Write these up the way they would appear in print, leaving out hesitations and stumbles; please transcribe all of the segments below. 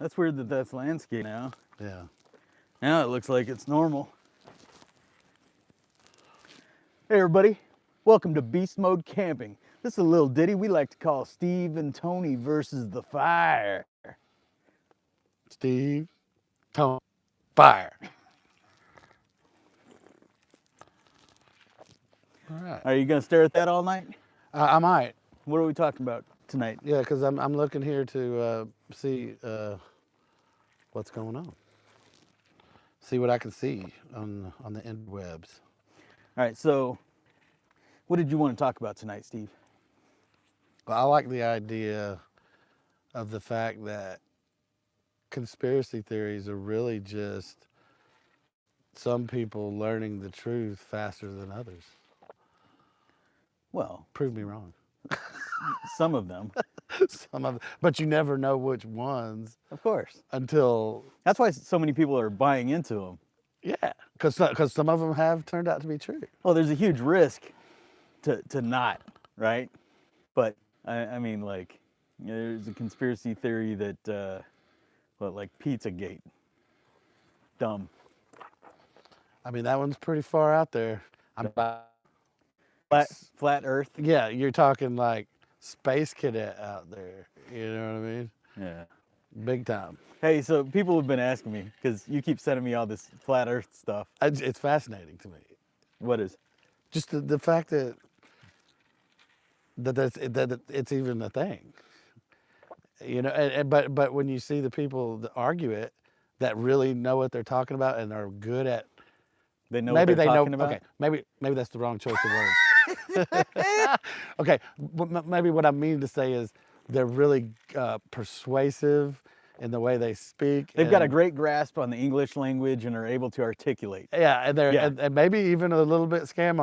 That's weird that that's landscape now. Yeah. Now it looks like it's normal. Hey everybody, welcome to Beast Mode Camping. This is a little ditty we like to call Steve and Tony versus the fire. Steve, Tony, fire. All right. Are you gonna stare at that all night? I might. What are we talking about tonight? Yeah, because I'm looking here to see what's going on. See what I can see on the interwebs. All right, so what did you want to talk about tonight, Steve? Well, I like the idea of the fact that conspiracy theories are really just some people learning the truth faster than others. Well, Prove me wrong. some of them, But you never know which ones of course. until, That's why so many people are buying into them. yeah, because some of them have turned out to be true. Well, there's a huge risk to not, right? But I mean, like, you know, there's a conspiracy theory that, like Pizzagate. Dumb. I mean, that one's pretty far out there. Flat Earth. Yeah, you're talking like space cadet out there. You know what I mean? Yeah. Big time. Hey, so people have been asking me because you keep sending me all this flat Earth stuff. It's fascinating to me. What is? Just the fact that it's even a thing. You know, but when you see the people that argue it, that really know what they're talking about and are good at, They know what they're talking about? Okay, maybe that's the wrong choice of words. Okay, maybe what I mean to say is they're really persuasive in the way they speak. They've got a great grasp on the English language and are able to articulate. Yeah, and they're Yeah. And maybe even a little bit scam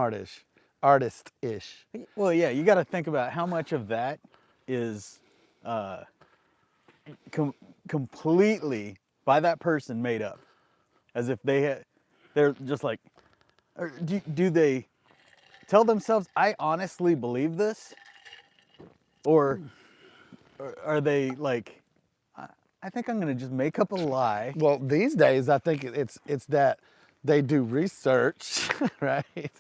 artist-ish. Well, yeah, you got to think about how much of that is completely by that person made up, as if they're just like, or do they tell themselves, I honestly believe this, or are they like, I think I'm gonna just make up a lie? Well, these days I think it's that they do research, right?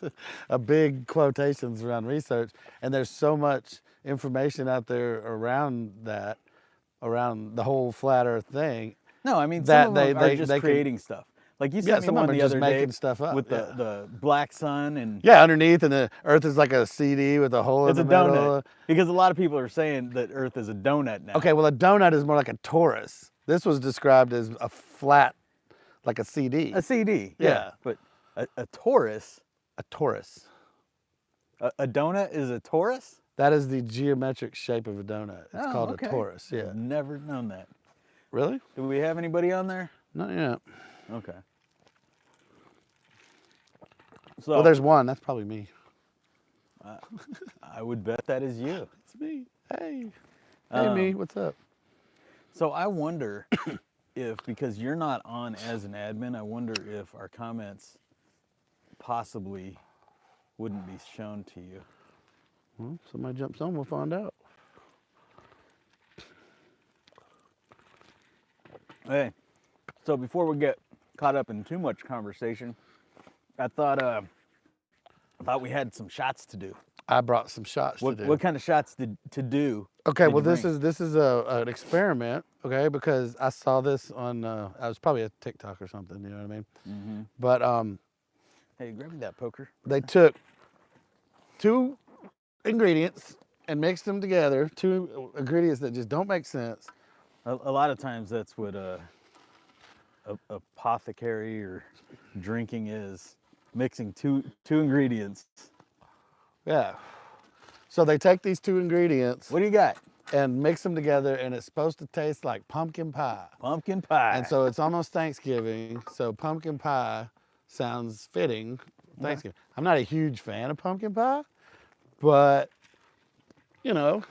A big quotations around research, and there's so much information out there around that, around the whole flat Earth thing. No, I mean, That some of them they are just can- creating stuff. Like you Yeah, sent me some of one them are the just other day making stuff up, with yeah. the black sun and Yeah, underneath, and the Earth is like a CD with a hole it's a in the middle. donut. Because a lot of people are saying that Earth is a donut now. Okay, well, a donut is more like a torus. This was described as a flat, like a CD. A CD, Yeah. But a torus, A torus. a donut is a torus? That is the geometric shape of a donut. It's Oh, called okay. a torus. Yeah. I've never known that. Really? Do we have anybody on there? Not yet. Okay. So Well, there's one. That's probably me. I would bet that is you. It's me. Hey. Hey, me. What's up? So I wonder if, because you're not on as an admin, I wonder if our comments possibly wouldn't be shown to you. Well, somebody jumps on, we'll find out. Hey, so before we get caught up in too much conversation, I thought we had some shots to do. I brought some shots to do. What kind of shots to do? Okay, did well, you this bring? is an experiment, okay, because I saw this on, I was probably a TikTok or something, you know what I mean? Mm-hmm. But Hey, grab me that poker. they took 2 ingredients and mixed them together, 2 ingredients that just don't make sense. A lot of times that's what apothecary or drinking is, mixing two ingredients. Yeah. So they take these 2 ingredients What do you got? and mix them together, and it's supposed to taste like pumpkin pie. Pumpkin pie. And so it's almost Thanksgiving, so pumpkin pie sounds fitting. Thanksgiving. I'm not a huge fan of pumpkin pie, but you know,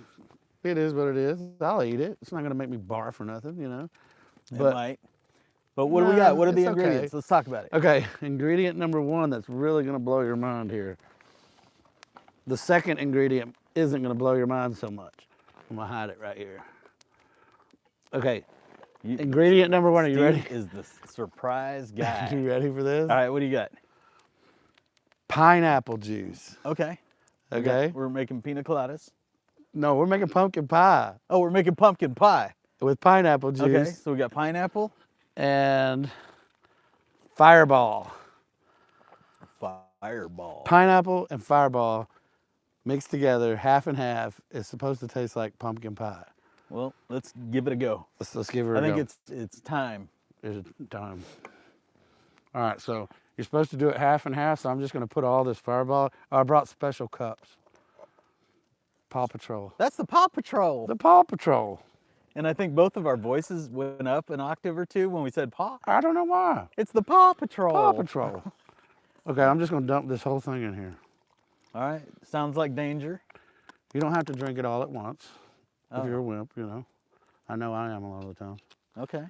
it is what it is. I'll eat it. It's not gonna make me barf or nothing, you know. It might. But what do we got? What are the it's okay. ingredients? Let's talk about it. Okay, ingredient number 1 that's really gonna blow your mind here. The second ingredient isn't gonna blow your mind so much. I'm gonna hide it right here. Okay, Ingredient number one. Are you Steve ready? is the surprise guy. You ready for this? All right, what do you got? Pineapple juice. Okay. Okay. We're making pina coladas. No, we're making pumpkin pie Oh, we're making pumpkin pie. with pineapple juice. Okay, so we got pineapple. And Fireball. Fireball. Pineapple and Fireball mixed together, half and half. It's supposed to taste like pumpkin pie. Well, let's give it a go. Let's give her a I go. think it's time. It's time. All right, so you're supposed to do it half and half, so I'm just going to put all this Fireball. I brought special cups. Paw Patrol. That's the Paw Patrol. The Paw Patrol. And I think both of our voices went up an octave or two when we said paw. I don't know why. It's the Paw Patrol. Paw Patrol. Okay, I'm just going to dump this whole thing in here. All right, sounds like danger. You don't have to drink it all at once. Oh. If you're a wimp, you know. I know I am a lot of the time. Okay.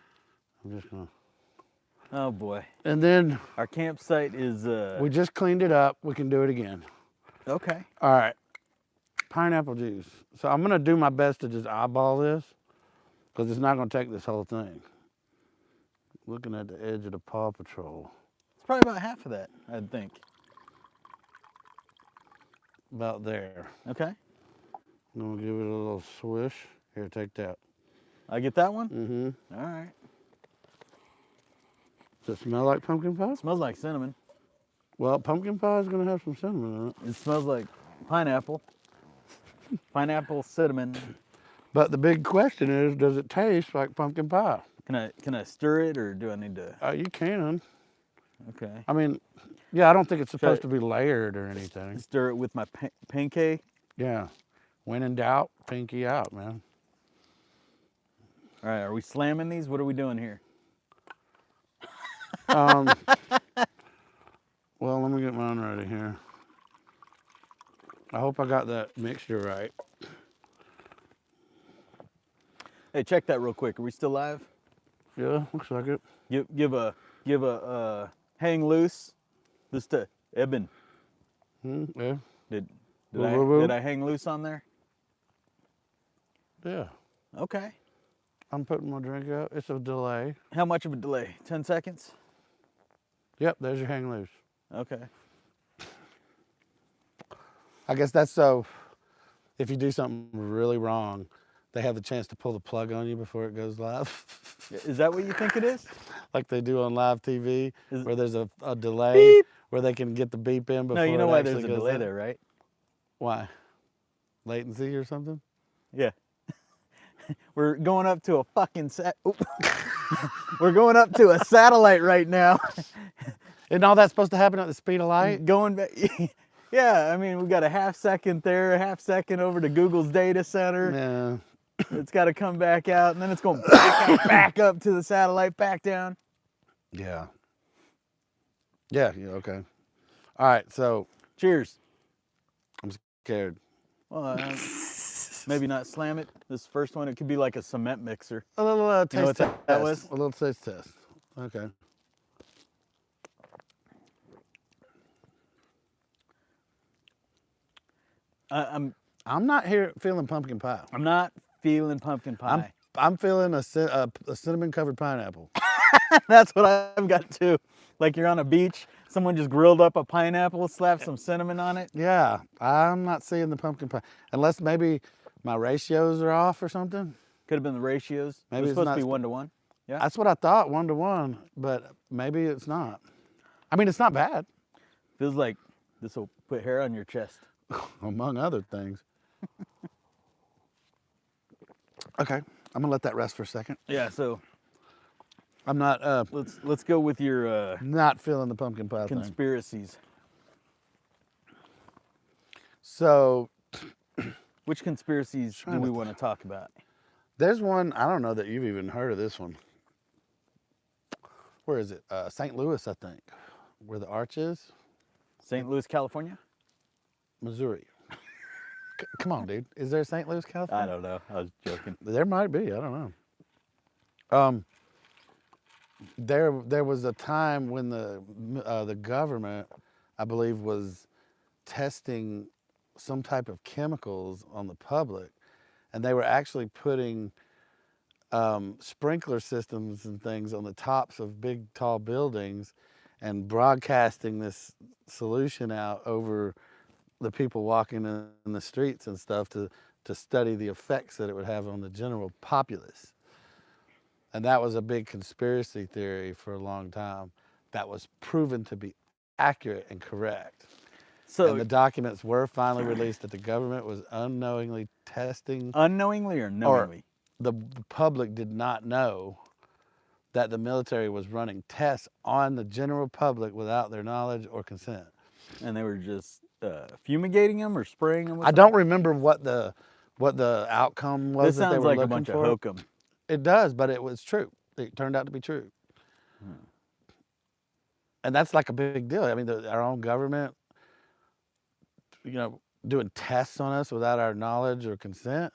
I'm just going to. Oh boy. And then Our campsite is we just cleaned it up. We can do it again. okay. All right. Pineapple juice. So I'm going to do my best to just eyeball this because it's not going to take this whole thing. Looking at the edge of the Paw Patrol. It's probably about half of that, I'd think. About there. Okay. I'm going to give it a little swish. Here, take that. I get that one? Mm-hmm. All right. Does it smell like pumpkin pie? Smells like cinnamon. Well, pumpkin pie is going to have some cinnamon in it. It smells like pineapple. Pineapple, cinnamon. But the big question is, does it taste like pumpkin pie? Can I stir it or do I need to? You can. Okay. I mean, yeah, I don't think it's supposed Try- to be layered or anything. Stir it with my pancake. Yeah. When in doubt, pinky out, man. All right, are we slamming these? What are we doing here? Well, let me get mine ready here. I hope I got that mixture right. Hey, check that real quick. Are we still live? Yeah, looks like it. Give a hang loose. This to Eben. Yeah. Did Woo, woo, woo. did I hang loose on there? Yeah. Okay. I'm putting my drink out. It's a delay. How much of a delay? 10 seconds? Yep, there's your hang loose. Okay. I guess that's so if you do something really wrong, they have the chance to pull the plug on you before it goes live. Is that what you think it is? Like they do on live TV, where there's a delay, Beep. where they can get the beep in before No, you know it why actually there's a goes delay live. there, right? Why? Latency or something? Yeah. We're going up to a fucking We're going up to a satellite right now. Isn't all that supposed to happen at the speed of light? Going back. Yeah, I mean, we got a half second there, a half second over to Google's data center. Yeah. It's got to come back out, and then it's going back up to the satellite, back down. Yeah. Yeah, okay. All right, so Cheers. I'm scared. Well, maybe not slam it. This first one, it could be like a cement mixer. A little taste You know what test. that was? A little taste test. Okay. I'm I'm not feeling pumpkin pie. not feeling pumpkin pie. I'm feeling a cinnamon covered pineapple. That's what I've got too. Like you're on a beach, someone just grilled up a pineapple, slapped some cinnamon on it. Yeah, I'm not seeing the pumpkin pie. Unless maybe my ratios are off or something. Could have been the ratios. Maybe It was it's supposed not to be 1-to-1. Yeah. That's what I thought, 1-to-1, but maybe it's not. I mean, it's not bad, Feels like this will put hair on your chest. among other things. Okay, I'm gonna let that rest for a second. Yeah. So I'm not let's go with your not feeling the pumpkin pie thing. conspiracies. So Which conspiracies do Trying we to want to talk about? there's one, I don't know that you've even heard of this one. Where is it? St. Louis, I think, where the arch is. St. Louis, California? Missouri. Come on, dude. Is there St. Louis, California? I don't know. I was joking. There might be. I don't know. There was a time when the government, I believe, was testing some type of chemicals on the public, and they were actually putting sprinkler systems and things on the tops of big, tall buildings and broadcasting this solution out over the people walking in the streets and stuff to study the effects that it would have on the general populace. And that was a big conspiracy theory for a long time that was proven to be accurate and correct. So And the documents were finally released that the government was unknowingly testing. unknowingly or knowingly? The public did not know that the military was running tests on the general public without their knowledge or consent. And they were just fumigating them or spraying them with I don't remember what the outcome was This that they sounds were like a looking bunch for. of hokum. It does, but it was true. It turned out to be true. And that's like a big deal. I mean, our own government, doing tests on us without our knowledge or consent.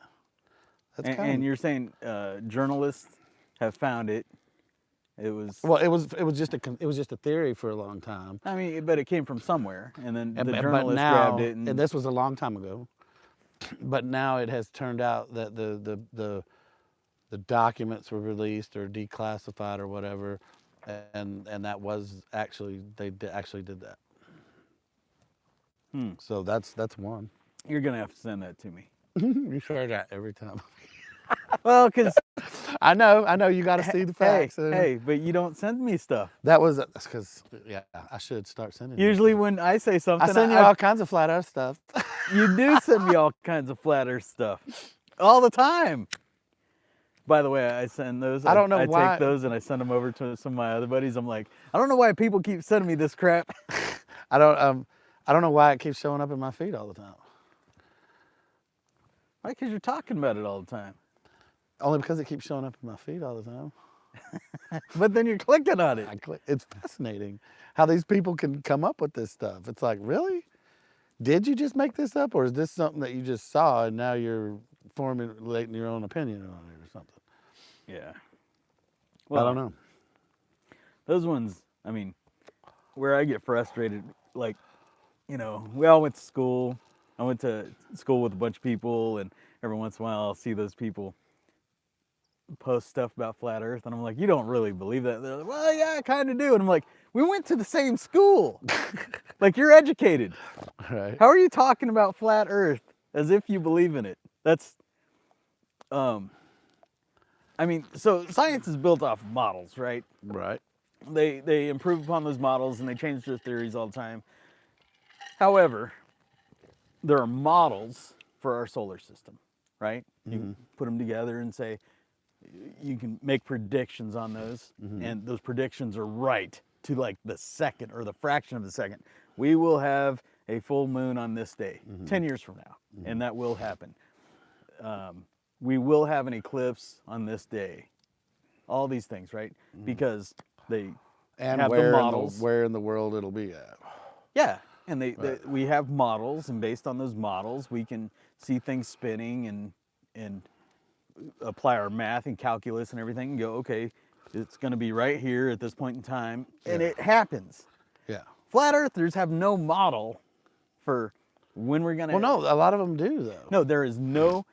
That's And you're saying journalists have found it. It was just a theory for a long time. I mean, but it came from somewhere, and then the But journalists now, grabbed it. and this was a long time ago. But now it has turned out that the documents were released or declassified or whatever, and that was actually actually did that. So that's one. You're gonna have to send that to me. You say that every time. Well, because I know you got to see the facts. hey, but you don't send me stuff. That was because I should start sending. Usually, when I say something, I send you all kinds of flat earth stuff. You do send me all kinds of flat earth stuff all the time. By the way, I send those. I don't know I why. take those and I send them over to some of my other buddies. I'm like, I don't know why people keep sending me this crap. I don't know why it keeps showing up in my feed all the time. Why? Because you're talking about it all the time. Only because it keeps showing up in my feed all the time. But then you're clicking on it. It's fascinating how these people can come up with this stuff. It's like, really? Did you just make this up, or is this something that you just saw and now you're formulating your own opinion on it or something? Yeah. Well, I don't know. Those ones, I mean, where I get frustrated, like, we all went to school. I went to school with a bunch of people, and every once in a while I'll see those people post stuff about flat earth, and I'm like, you don't really believe that? They're like, well, yeah, I kind of do. And I'm like, we went to the same school. Like, you're educated. Right. How are you talking about flat earth as if you believe in it? That's, I mean, so science is built off of models, right? Right. They improve upon those models and they change their theories all the time. However, there are models for our solar system, right? You can put them together and say, you can make predictions on those, and those predictions are right to like the second or the fraction of the second. We will have a full moon on this day, 10 years from now, and that will happen. We will have an eclipse on this day. All these things, right? Because they And have where the models. where in the world it'll be at. Yeah, and we have models, and based on those models, we can see things spinning and apply our math and calculus and everything and go, okay, it's going to be right here at this point in time, and it happens. Yeah. Flat earthers have no model for when we're going to... Well, no, a lot of them do, though. No, there is no...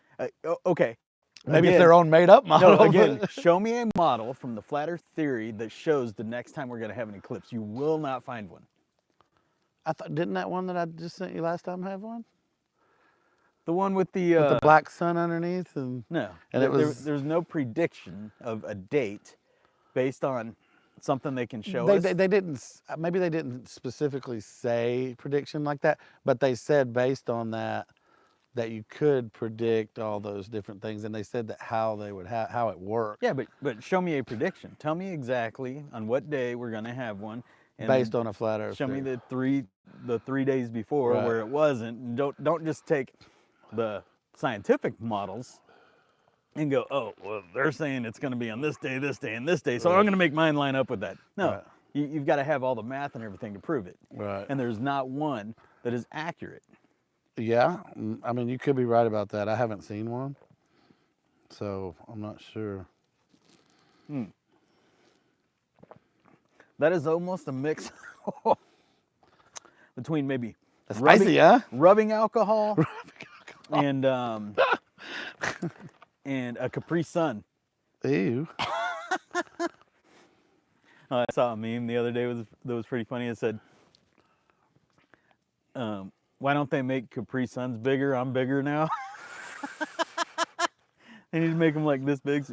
okay. Maybe Again, it's their own made-up model. No, again, show me a model from the flat earth theory that shows the next time we're going to have an eclipse. You will not find one. Didn't that one that I just sent you last time have one? The one with the... With the black sun underneath? No. And there's no prediction of a date based on something they can show us. us. They didn't, maybe they didn't specifically say prediction like that, but they said based on that you could predict all those different things, and they said that how it worked. Yeah, but show me a prediction. Tell me exactly on what day we're going to have one. And based on a flat earth show theory. me the 3 days before where it wasn't. And don't just take the scientific models and go, oh, well, they're saying it's going to be on this day, and this day, so I'm going to make mine line up with that. No, you've got to have all the math and everything to prove it. Right. And there's not one that is accurate. Yeah, I mean, you could be right about that. I haven't seen one, so I'm not sure. That is almost a mix between maybe That's spicy, huh? rubbing alcohol and and a Capri Sun. Ew. I saw a meme the other day that was pretty funny. It said, "Why don't they make Capri Suns bigger? I'm bigger now." They need to make them like this big.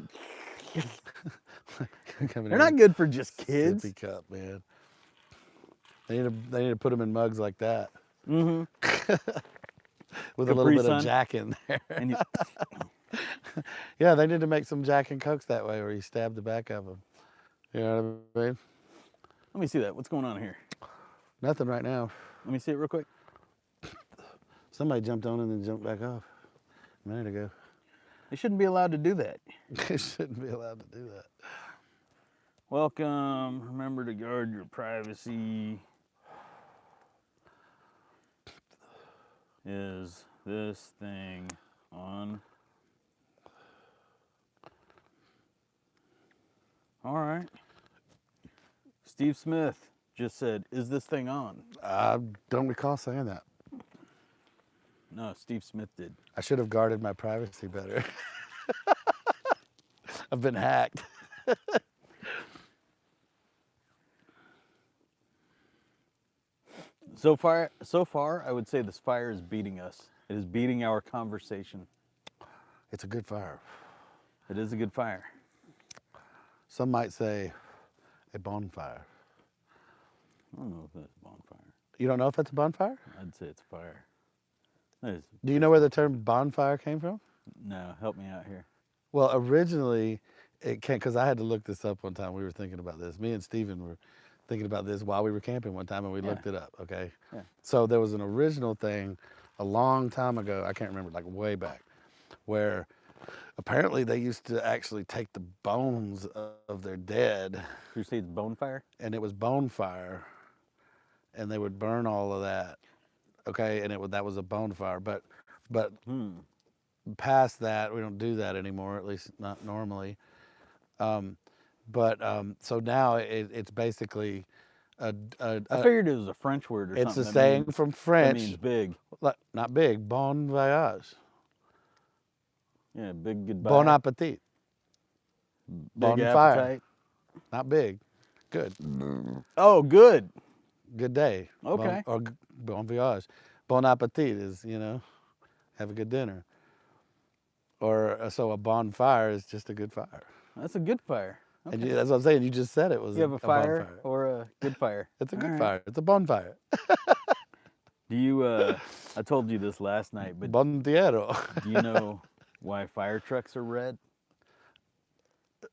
They're not good for just kids. Sippy cup, man. They need to put them in mugs like that. Mm-hmm. With a little bit of Jack in there. And you, Yeah, they need to make some Jack and Cokes that way where you stab the back of them. You know what I mean? let me see that. What's going on here? Nothing right now. Let me see it real quick. Somebody jumped on and then jumped back off a minute ago. They shouldn't be allowed to do that. They shouldn't be allowed to do that. Welcome. Remember to guard your privacy. Is this thing on? All right. Steve Smith just said, "Is this thing on?" I don't recall saying that. No, Steve Smith did. I should have guarded my privacy better. I've been hacked. So far, I would say this fire is beating us. It is beating our conversation. It's a good fire. It is a good fire. Some might say a bonfire. I don't know if that's a bonfire. You don't know if it's a bonfire? I'd say it's a fire. That is, Do you know where the term bonfire came from? no, help me out here. Well, originally it came, because I had to look this up one time. We were thinking about this. Me and Steven were thinking about this while we were camping one time, and we looked it up, okay? Yeah. So there was an original thing a long time ago, I can't remember, like way back, where apparently they used to actually take the bones of their dead. Crusades bonfire? And it was bonfire, and they would burn all of that, okay? And that was a bonfire, but past that, we don't do that anymore, at least not normally. So now it's basically I figured it was a French word or something. It's a saying from French. That means big. Not big, bon voyage. Yeah, big goodbye. Bon appetit. Big Bonfire. appetite. Not big, good. Oh, good. Good day. Okay. Bon voyage. Bon appetit is, have a good dinner. So a bonfire is just a good fire. That's a good fire. Okay. And that's what I'm saying. You just said it was You have a fire bonfire. or a good fire? It's a good All right. fire. It's a bonfire. Do you, I told you this last night, but Bondiero. do you know why fire trucks are red?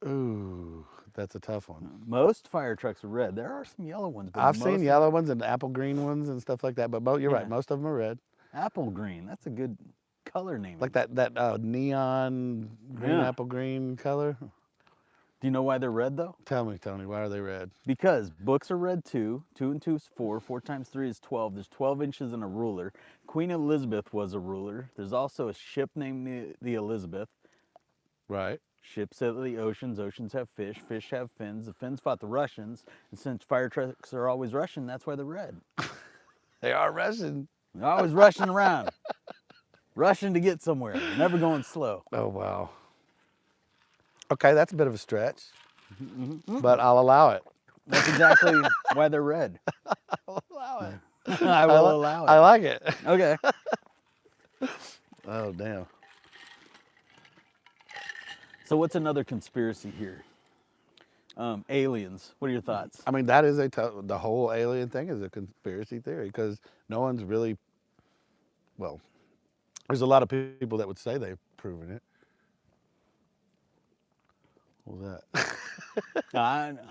Ooh, that's a tough one. Most fire trucks are red. There are some yellow ones. But I've seen yellow ones and apple green ones and stuff like that, but you're Yeah. right. Most of them are red. Apple green. That's a good color name. Like that neon green, Yeah. apple green color. Do you know why they're red though? Tell me, Tony, why are they red? Because books are red too. 2 and 2 is 4. 4 times 3 is 12. There's 12 inches in a ruler. Queen Elizabeth was a ruler. There's also a ship named the Elizabeth. Right. Ships sail the oceans. Oceans have fish. Fish have fins. The Finns fought the Russians. And since fire trucks are always Russian, that's why they're red. They are Russian. They're always rushing around. Rushing to get somewhere. They're never going slow. Oh, wow. Okay, that's a bit of a stretch, but I'll allow it. That's exactly why they're red. I'll allow it. I will allow it. I like it. Okay. Oh, damn. So what's another conspiracy here? Aliens. What are your thoughts? I mean, that is the whole alien thing is a conspiracy theory because no one's really, well, there's a lot of people that would say they've proven it. What was that? I don't know.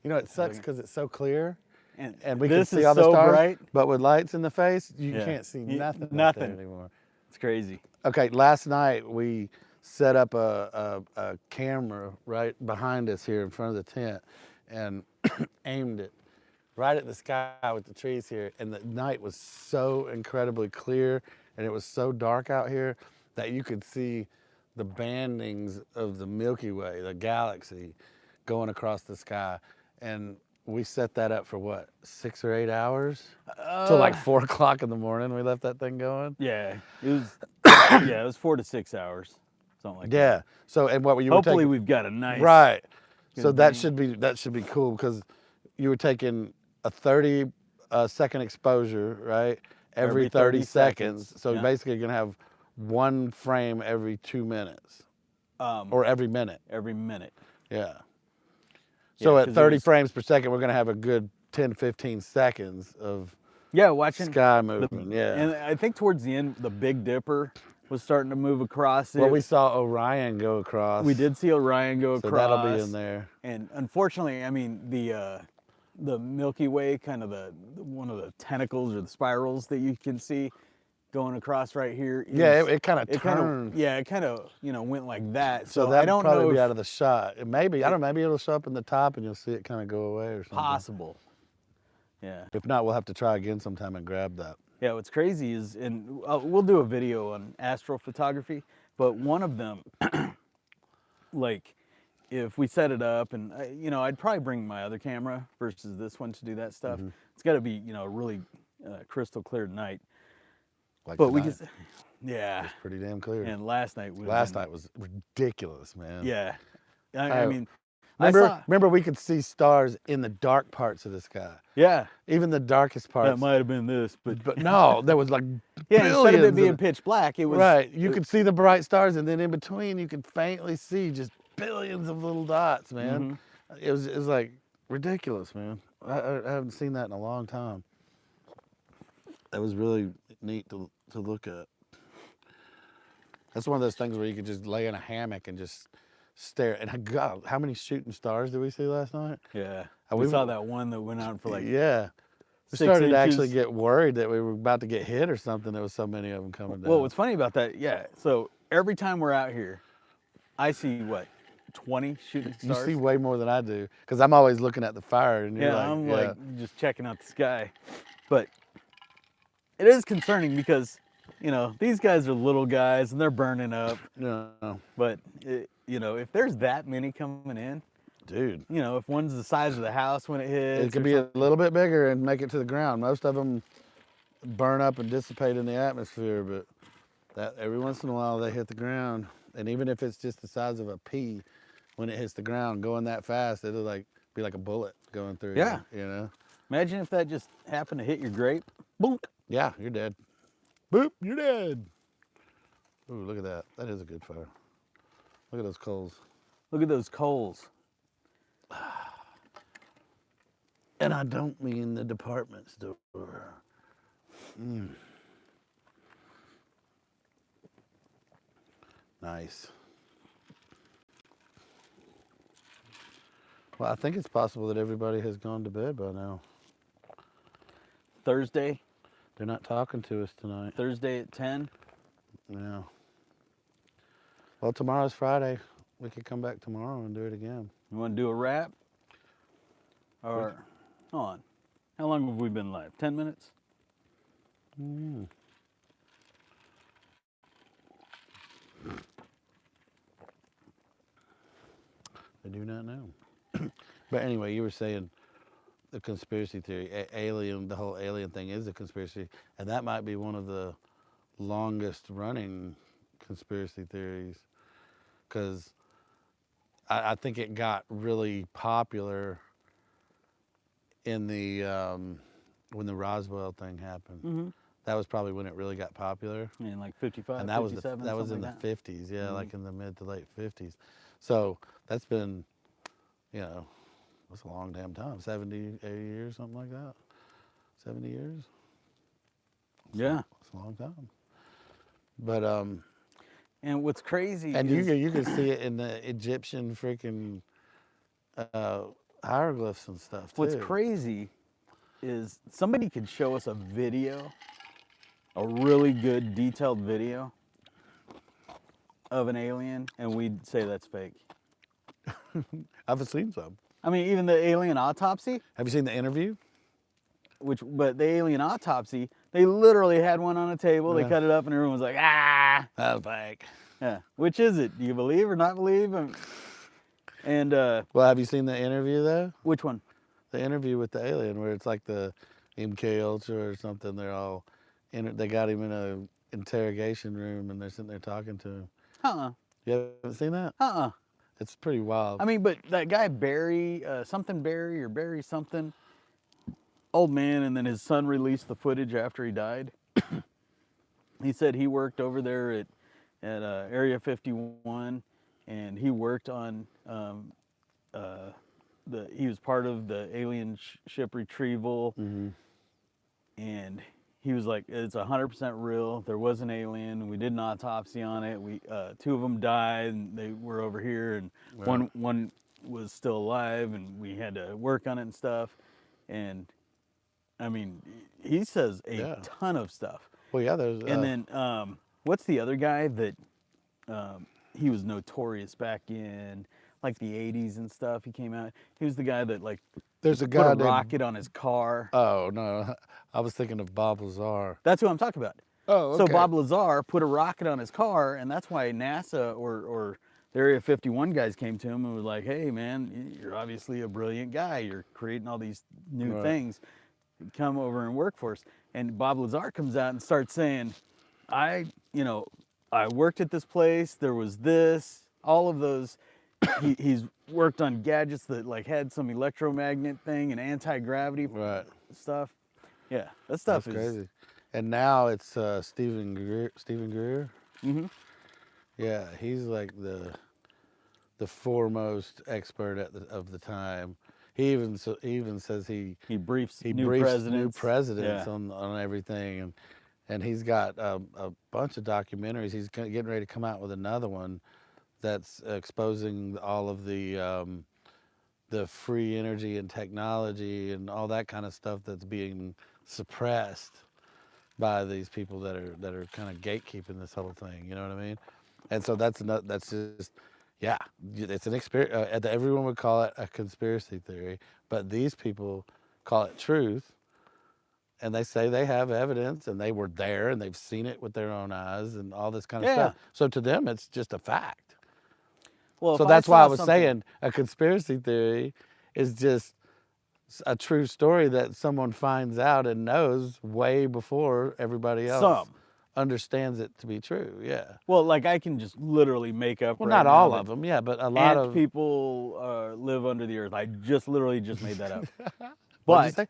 You know, it sucks because it's so clear and we can this see is all the so stars, bright. but with lights in the face, you Yeah. can't see nothing. out Nothing. there anymore. It's crazy. Okay, last night we set up a camera right behind us here in front of the tent and aimed it right at the sky with the trees here. And the night was so incredibly clear and it was so dark out here that you could see the bandings of the Milky Way, the galaxy, going across the sky. And we set that up for what, 6 or 8 hours? Till like 4 o'clock in the morning we left that thing going. Yeah, it was. Yeah, it was 4 to 6 hours. something like Yeah. that. So and what you were Hopefully, taking, we've got a nice. right. So good that thing. should be cool because you were taking a 30-second exposure, right? Every 30 seconds. So Yeah. basically, you're gonna have one frame every 2 minutes Um, or every minute. every minute. Yeah. Yeah, So at 'cause it 30 was- frames per second, we're gonna have a good 10, 15 seconds of Yeah, watching sky the, moving. Yeah. and I think towards the end, the Big Dipper was starting to move across it. Well, we saw Orion go across. We did see Orion go So across. that'll be in there. And unfortunately, I mean the Milky Way, kind of one of the tentacles or the spirals that you can see going across right here. Yeah, it kind of It kind turned. of it kind of went like that. So So that I don't probably know be if out of the shot. It maybe I don't know. Maybe it'll show up in the top and you'll see it kind of go away or something. possible. Yeah. If not, we'll have to try again sometime and grab that. Yeah, what's crazy is, and we'll do a video on astrophotography, but one of them, like, if we set it up, and I'd probably bring my other camera versus this one to do that stuff. Mm-hmm. It's got to be, really crystal clear night. Like But we tonight. could, yeah. Pretty damn clear. And last night, Last night was ridiculous, man. yeah. I mean, Remember, we could see stars in the dark parts of the sky. yeah, Even the darkest parts. that might have been this, but no, there was like yeah, instead of it billions being pitch black, it was right. You could see the bright stars, and then in between, you could faintly see just billions of little dots, man. Mm-hmm. It was like ridiculous, man. I haven't seen that in a long time. That was really neat to look at. That's one of those things where you could just lay in a hammock and just stare. And God, how many shooting stars did we see last night? Yeah, we we saw that one that went out for like yeah. We 6 started to actually inches. get worried that we were about to get hit or something. There was so many of them coming down. Well, what's funny about that, yeah. So every time we're out here, I see what, 20 shooting you stars. see way more than I do because I'm always looking at the fire and you're Yeah, like, I'm like just checking out the sky, but it is concerning because these guys are little guys and they're burning up. no, But if there's that many coming in, dude. if one's the size of the house when it hits, It could be a little bit bigger and make it to the ground. Most of them burn up and dissipate in the atmosphere, but that every once in a while they hit the ground. And even if it's just the size of a pea, when it hits the ground going that fast, it'll be like a bullet going through. Yeah. You. Imagine if that just happened to hit your grape. Boom. Yeah, you're dead. Boop, you're dead. Ooh, look at that. That is a good fire. Look at those coals. Look at those coals. And I don't mean the department store. Nice. Well, I think it's possible that everybody has gone to bed by now. Thursday They're not talking to us tonight. at 10. Yeah. Well, tomorrow's Friday. We could come back tomorrow and do it again. You want to do a wrap? Or, hold on. How long have we been live? 10 minutes? I do not know. But anyway, you were saying the conspiracy theory, alien, the whole alien thing is a conspiracy, and that might be one of the longest running conspiracy theories, because I think it got really popular in the when the Roswell thing happened. Mm-hmm. That was probably when it really got popular. In like 55, And that was 57, that was in something the like 50s, yeah, Mhm. like in the mid to late 50s. So that's been, that's a long damn time, 70, 80 years, something like that. 70 years. Yeah. It's a long time. But And what's crazy and is, you can see it in the Egyptian freaking hieroglyphs and stuff too. what's crazy is somebody could show us a video, a really good detailed video of an alien, and we'd say that's fake. I've seen some. I mean, even the alien autopsy, Have you seen the interview? but the alien autopsy, they literally had one on a table, Yeah. they cut it up, and everyone was like, ah! That was fake. Yeah. Which is it? Do you believe or not believe? And Well, have you seen the interview though? which one? The interview with the alien, where it's like the MK Ultra or something. They're all they got him in a interrogation room and they're sitting there talking to him. Huh. You haven't seen that? Uh-uh. It's pretty wild. I mean, but that guy Barry, something Barry or Barry something, old man, and then his son released the footage after he died. He said he worked over there at Area 51, and he worked on he was part of the alien ship retrieval, and he was like, it's 100% real. There was an alien. We did an autopsy on it. We two of them died, and they were over here, and one was still alive, and we had to work on it and stuff. And I mean, he says a ton of stuff. Well, yeah, there's. And then what's the other guy that he was notorious back in like the 80s and stuff? He came out. He was the guy that like there's a put guy a named, rocket on his car. Oh no, I was thinking of Bob Lazar. That's who I'm talking about. Oh, So okay. Bob Lazar put a rocket on his car, and that's why NASA or the Area 51 guys came to him and was like, "Hey, man, you're obviously a brilliant guy. You're creating all these new things. Come over and work for us." And Bob Lazar comes out and starts saying, I worked at this place. There was this, all of those. He's worked on gadgets that like had some electromagnet thing and anti-gravity stuff. Yeah, that stuff is crazy. And now it's Stephen Greer. Mm-hmm. Yeah, he's like the foremost expert of the time. He even says he briefs new presidents on everything, and he's got a bunch of documentaries. He's getting ready to come out with another one that's exposing all of the free energy and technology and all that kind of stuff that's being suppressed by these people that are kind of gatekeeping this whole thing. You know what I mean? And so that's just, yeah, it's an experience. Everyone would call it a conspiracy theory, but these people call it truth. And they say they have evidence, and they were there, and they've seen it with their own eyes, and all this kind of stuff. So to them, it's just a fact. Well, so that's why I was saying a conspiracy theory is just a true story that someone finds out and knows way before everybody else understands it to be true. Yeah. Well, like I can just literally make up. Well, not all of them, yeah, but a lot of people live under the earth. I literally just made that up. What'd you say?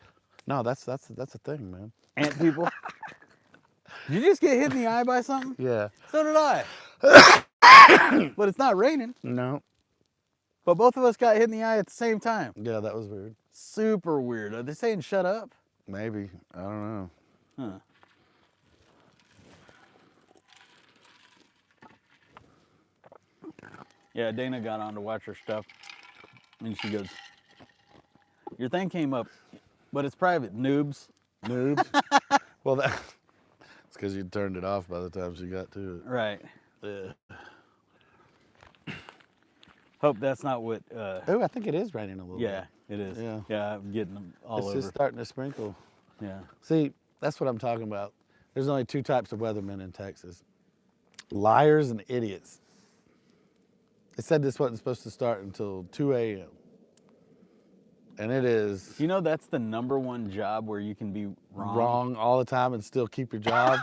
No, that's a thing, man. Ant people. Did you just get hit in the eye by something? Yeah. So did I. But it's not raining. No. But both of us got hit in the eye at the same time. Yeah, that was weird. Super weird. Are they saying shut up? Maybe. I don't know. Huh. Yeah, Dana got on to watch her stuff. And she goes, your thing came up, but it's private, noobs. Noobs? Well, it's because you turned it off by the time she got to it. Right. Yeah. Hope that's not what... oh, I think it is raining a little bit. Yeah, it is. Yeah, I'm getting them all over. It's just starting to sprinkle. Yeah. See, that's what I'm talking about. There's only two types of weathermen in Texas. Liars and idiots. They said this wasn't supposed to start until 2 a.m. And it is... You know, that's the #1 job where you can be wrong. Wrong all the time and still keep your job.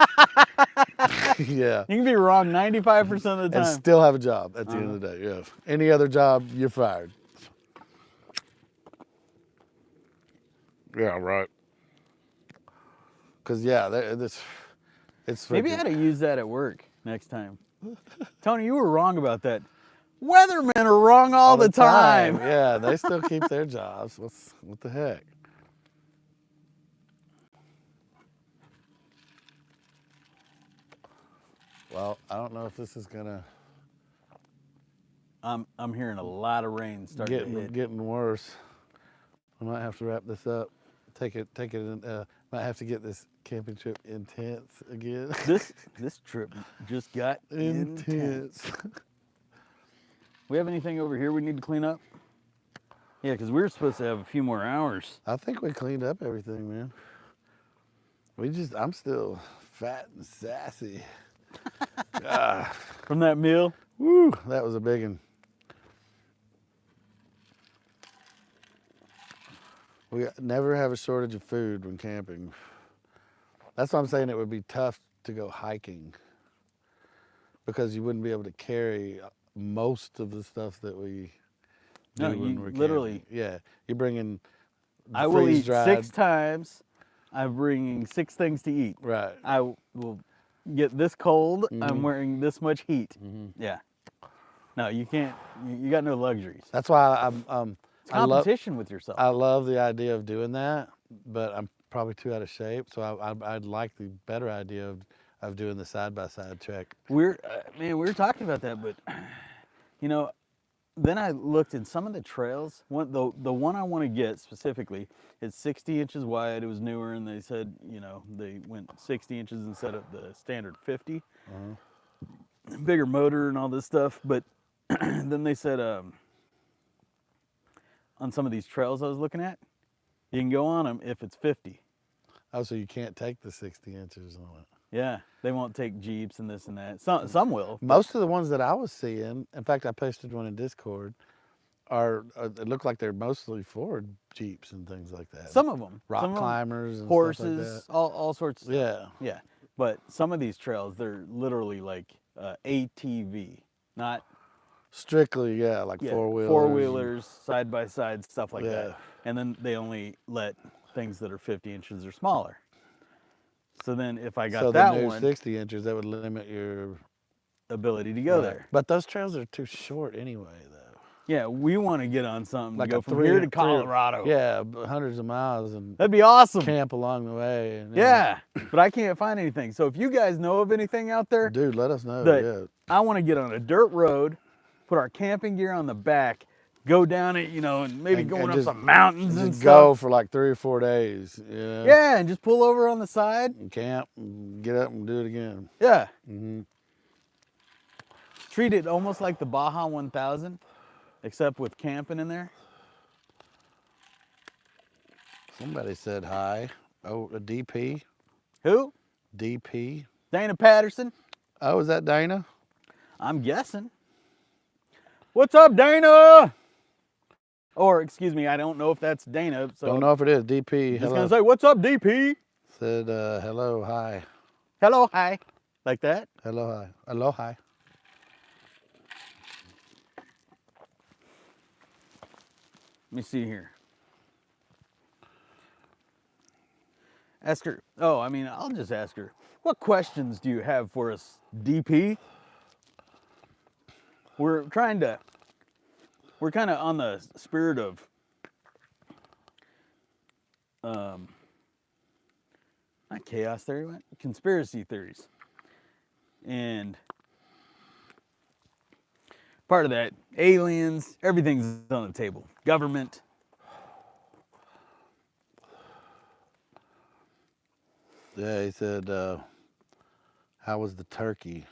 Yeah. You can be wrong 95% of the time. And still have a job at the end of the day, yeah. Any other job, you're fired. Yeah, right. Because, yeah, it's... Maybe I ought to use that at work next time. Tony, you were wrong about that. Weathermen are wrong all the time. Yeah, they still keep their jobs. What the heck? Well, I don't know if this is gonna. I'm hearing a lot of rain starting to hit. Getting worse. I might have to wrap this up. Take it. Might have to get this camping trip intense again. This trip just got intense. We have anything over here we need to clean up? Yeah, because we were supposed to have a few more hours. I think we cleaned up everything, man. I'm still fat and sassy. From that meal? Woo, that was a big one. We never have a shortage of food when camping. That's why I'm saying it would be tough to go hiking, because you wouldn't be able to carry most of the stuff that we do No, when you we're literally. camping. Yeah, you're bringing I will eat freeze-dried. 6 times. I'm bringing 6 things to eat. Right. I will get this cold. Mm-hmm. I'm wearing this much heat. Yeah. No, you can't. You got no luxuries. That's why It's competition with yourself. I love the idea of doing that, but I'm probably too out of shape. So I'd like the better idea of doing the side-by-side trek. We were talking about that, but you know, then I looked in some of the trails. The one I want to get specifically, it's 60 inches wide. It was newer, and they said, you know, they went 60 inches instead of the standard 50. Bigger motor and all this stuff. But then they said on some of these trails I was looking at, you can go on them if it's 50. Oh, so you can't take the 60 inches on it. Yeah, they won't take Jeeps and this and that. Some will. Most of the ones that I was seeing, in fact, I posted one in Discord, it look like they're mostly Ford Jeeps and things like that. Some of them. Rock some of them, climbers and horses, stuff like all sorts of that. stuff. Yeah. Yeah. But some of these trails, they're literally like ATV, not Strictly, yeah, like four-wheelers. Four-wheelers, side-by-side, stuff like Yeah. that. And then they only let things that are 50 inches or smaller. So then if I got So that the new one, 60 inches, that would limit your ability to go Right. there. But those trails are too short anyway, though. Yeah, we want to get on something Like to go a from here to 300 Colorado. Yeah, hundreds of miles and That'd be awesome. camp along the way. And, Yeah, but I can't find anything. So if you guys know of anything out there, Dude, let us know. that Yeah. I want to get on a dirt road, put our camping gear on the back, go down it, you know, and maybe And- going and up just- some mountains and Just stuff. go for like 3 or 4 days. Yeah. Yeah, and just pull over on the side. And camp and get up and do it again. Yeah. Mm-hmm. Treat it almost like the Baja 1000, except with camping in there. Somebody said hi. Oh, a DP. Who? DP. Dana Patterson? Oh, is that Dana? I'm guessing. What's up, Dana? Or, excuse me, I don't know if that's Dana. So Don't know if it is. DP. I'm just Hello. going to say, what's up, DP? Said hello, hi. Hello, hi. Like that? Hello, hi. Hello, hi. Let me see here. Ask her. Oh, I mean, I'll just ask her. What questions do you have for us, DP? We're kind of on the spirit of not chaos theory, what? Conspiracy theories. And part of that, aliens, everything's on the table. Government. Yeah, he said, how was the turkey?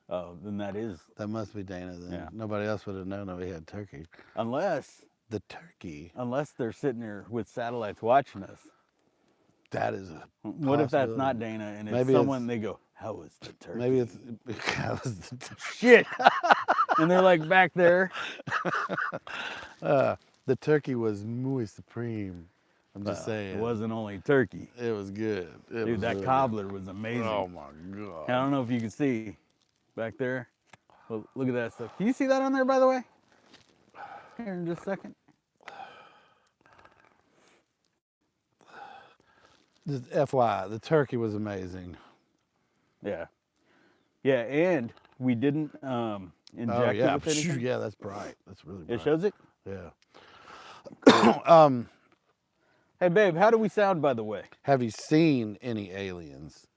Oh, then that is, That must be Dana then. Yeah. Nobody else would have known that we had turkey. unless The turkey. they're sitting there with satellites watching us. That is a What if that's possibility. not Dana and it's Maybe someone, it's- they go, how was the turkey? Maybe it's that was the Shit. And they're like back there. the turkey was muy supreme. I'm just saying. It wasn't only turkey. It was good. It Dude, was that really cobbler was amazing. good. Oh my god. And I don't know if you can see back there. Well, look at that stuff. Can you see that on there, by the way? Here in just a second. Just FYI, the turkey was amazing. Yeah. Yeah, and we didn't inject Oh it yeah, with anything. yeah, that's bright. That's really bright. It shows it? Yeah. Hey, babe, how do we sound, by the way? Have you seen any aliens?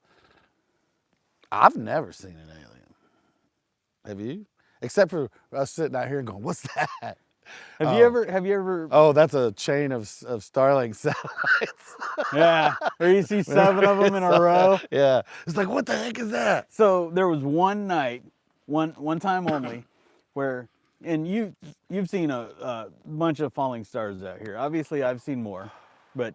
I've never seen an alien. Have you? Except for us sitting out here and going, "What's that?" Have you ever? Oh, that's a chain of Starlink satellites. Yeah. Or you see 7 of them in a row. Yeah. It's like, what the heck is that? So there was one night, one time only, where, and you've seen a bunch of falling stars out here. Obviously, I've seen more, but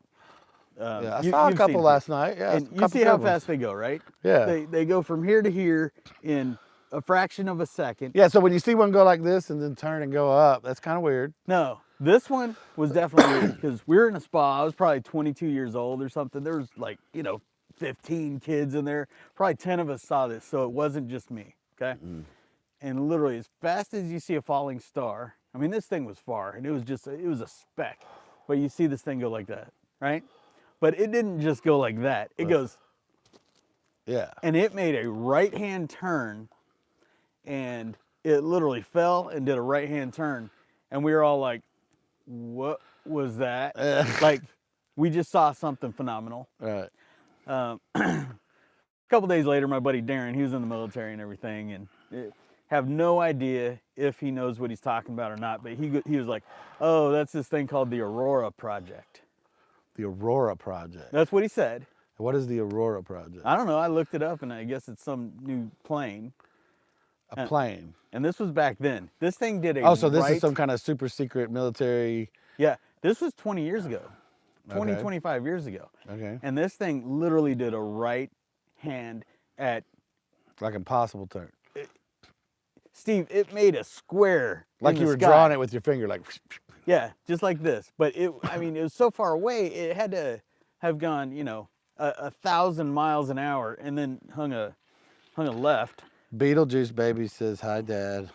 Yeah, I you- saw a you've couple seen last night. Yeah, And a you couple see how good ones. fast they go, right? Yeah. They go from here to here in a fraction of a second. Yeah, so when you see one go like this and then turn and go up, that's kind of weird. No, this one was definitely because we were in a spa. I was probably 22 years old or something. There was like 15 kids in there. Probably 10 of us saw this, so it wasn't just me. Okay. and literally as fast as you see a falling star, I mean, this thing was far, and it was a speck, but you see this thing go like that, right? But it didn't just go like that. It goes, Yeah. and it made a right-hand turn, and it literally fell and did a right-hand turn, and we were all like, what was that? Like, we just saw something phenomenal. Right. A couple days later, my buddy Darren, he was in the military and everything, and have no idea if he knows what he's talking about or not, but he was like, oh, that's this thing called the Aurora Project. The Aurora Project. That's what he said. What is the Aurora Project? I don't know. I looked it up, and I guess it's some new plane. A plane. And this was back then. This thing did a Oh, so this is some kind of super secret military. Yeah, this was 20 years ago. 20, Okay. 25 years ago. Okay. And this thing literally did a right hand at, Like impossible turn. Steve, it made a square. Like in you the were sky. drawing it with your finger, like. Yeah, just like this. But I mean, it was so far away, it had to have gone, 1,000 miles an hour and then hung a left. Beetlejuice baby says, hi, Dad.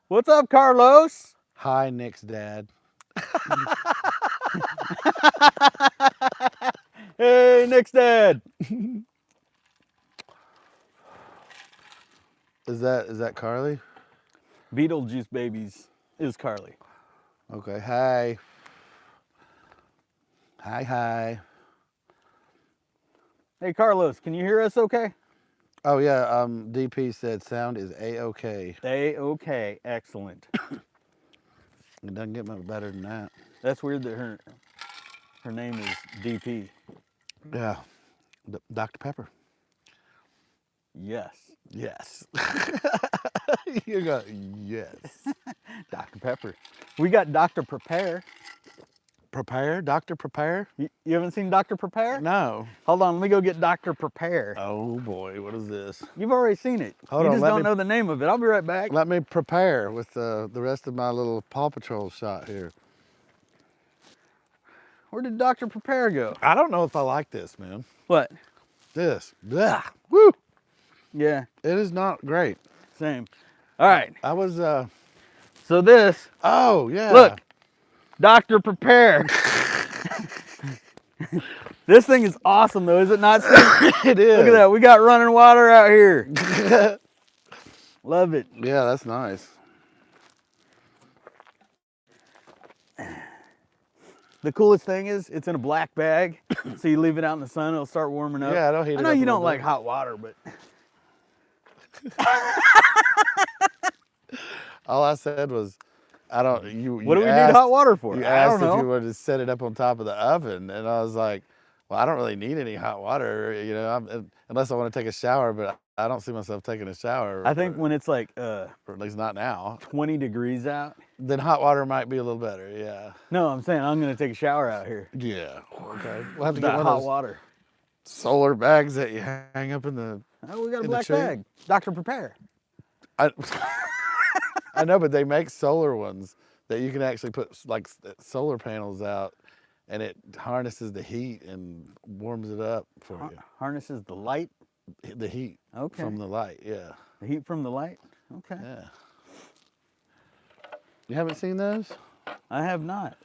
What's up, Carlos? Hi, Nick's dad. Hey, Nick's dad. Is that Carly? Beetlejuice babies is Carly. Okay, hi. Hi. Hey, Carlos, can you hear us okay? Oh yeah, DP said sound is A-okay. Okay, excellent. It doesn't get much better than that. That's weird that her name is DP. Yeah, Dr. Pepper. Yes. Yes. You go, yes. Dr. Pepper. We got Dr. Prepare. Prepare? Dr. Prepare? You haven't seen Dr. Prepare? No. Hold on, let me go get Dr. Prepare. Oh boy, what is this? You've already seen it. Hold you on, just let don't me- know the name of it. I'll be right back. Let me prepare with the rest of my little Paw Patrol shot here. Where did Dr. Prepare go? I don't know if I like this, man. What? This. Blah. Woo! Yeah, It is not great. same. All right, I was, so this, oh, yeah. look, Dr. Prepare. This thing is awesome though, is it not, Steve? It is. Look at that, we got running water out here. Love it. Yeah, that's nice. The coolest thing is it's in a black bag, so you leave it out in the sun, it'll start warming up. Yeah, it'll heat it I know up a you little don't like bit. hot water, but All I said was, I don't, you what do we asked, need hot water for? You I asked don't if you know. wanted to set it up on top of the oven, and I was like, well, I don't really need any hot water, unless I want to take a shower, but I don't see myself taking a shower. I think when it's like or at least not now. 20 degrees out. Then hot water might be a little better, yeah. No, I'm saying I'm gonna take a shower out here. Yeah, okay. We'll have to That get one hot of those water. solar bags that you hang up in the, Oh, we got a in the black tree. bag. Dr. Prepare. I, I know, but they make solar ones that you can actually put like solar panels out, and it harnesses the heat and warms it up for you. Harnesses the light. The heat Okay. from the light, yeah. The heat from the light. Okay. Yeah. You haven't seen those? I have not.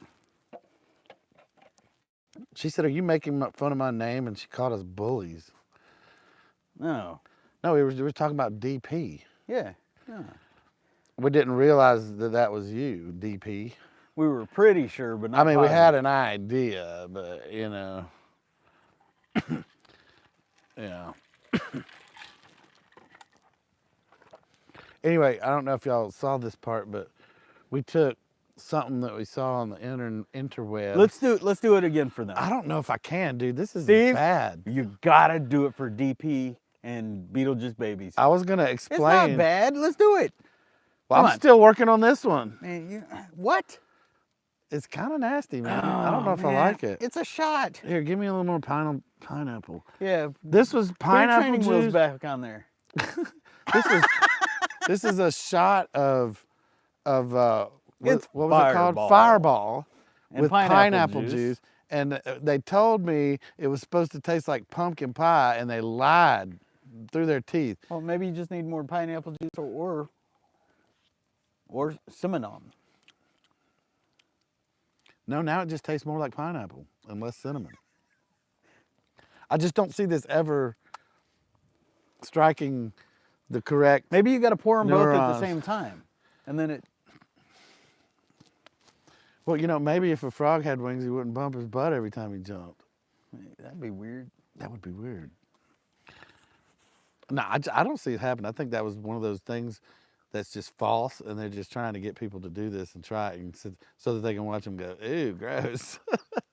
She said, are you making fun of my name? And she called us bullies. No. No, we were talking about DP. Yeah. Yeah. We didn't realize that was you, DP. We were pretty sure, but not I mean, we had positive. an idea, but yeah. Anyway, I don't know if y'all saw this part, but we took something that we saw on the interweb. Let's do it again for them. I don't know if I can, dude. This is Steve, bad. You gotta do it for DP and Beetlejuice babies. I was gonna It's explain. not bad. Let's do it. Well, Come I'm on. still working on this one. Man, what? It's kind of nasty, man. I don't know if I man. like it. It's a shot. Here, give me a little more pineapple. Yeah. This was Put your pineapple training wheels juice. back on there. This is a shot of It's what was it called? Fireball. Fireball And with pineapple pineapple juice. juice. And they told me it was supposed to taste like pumpkin pie, and they lied through their teeth. Well, maybe you just need more pineapple juice or or cinnamon. No, now it just tastes more like pineapple and less cinnamon. I just don't see this ever striking the correct. Maybe you got to pour them both at the neurons. same time, and then it. Well, you know, maybe if a frog had wings, he wouldn't bump his butt every time he jumped. That'd be weird. That would be weird. No, I don't see it happen. I think that was one of those things that's just false, and they're just trying to get people to do this and try it, and so that they can watch them go, "Ew, gross."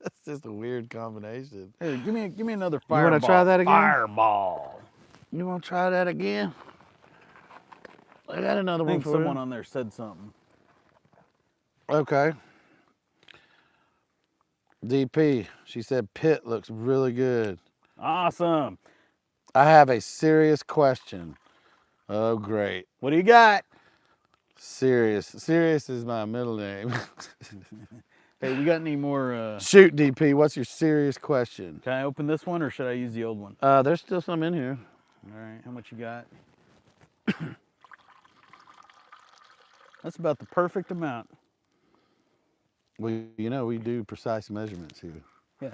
It's just a weird combination. Hey, give me another fireball. You want to try that again? Fireball. You want to try that again? I got another I one think for someone you. on there said something. Okay. DP, she said Pitt looks really good. Awesome. I have a serious question. Oh, great. What do you got? Serious. Serious is my middle name. Hey, we got any more? Shoot, DP, what's your serious question? Can I open this one or should I use the old one? There's still some in here. All right, how much you got? That's about the perfect amount. Well, you know, we do precise measurements here. Yeah,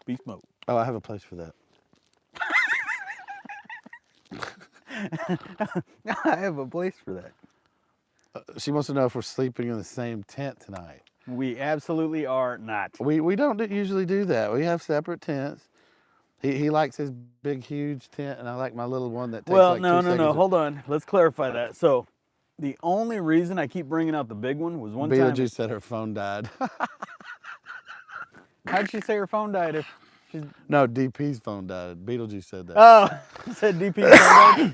beast mode. Oh, I have a place for that. I have a place for that. She wants to know if we're sleeping in the same tent tonight. We absolutely are not. We don't usually do that. We have separate tents. He likes his big, huge tent, and I like my little one that takes Well, like no, 2 no, no. seconds. Hold on. Let's clarify that. So, the only reason I keep bringing out the big one was one time. Beetlejuice said her phone died. How'd she say her phone died if she's? No, DP's phone died. Beetlejuice said that. Oh, said DP phone died.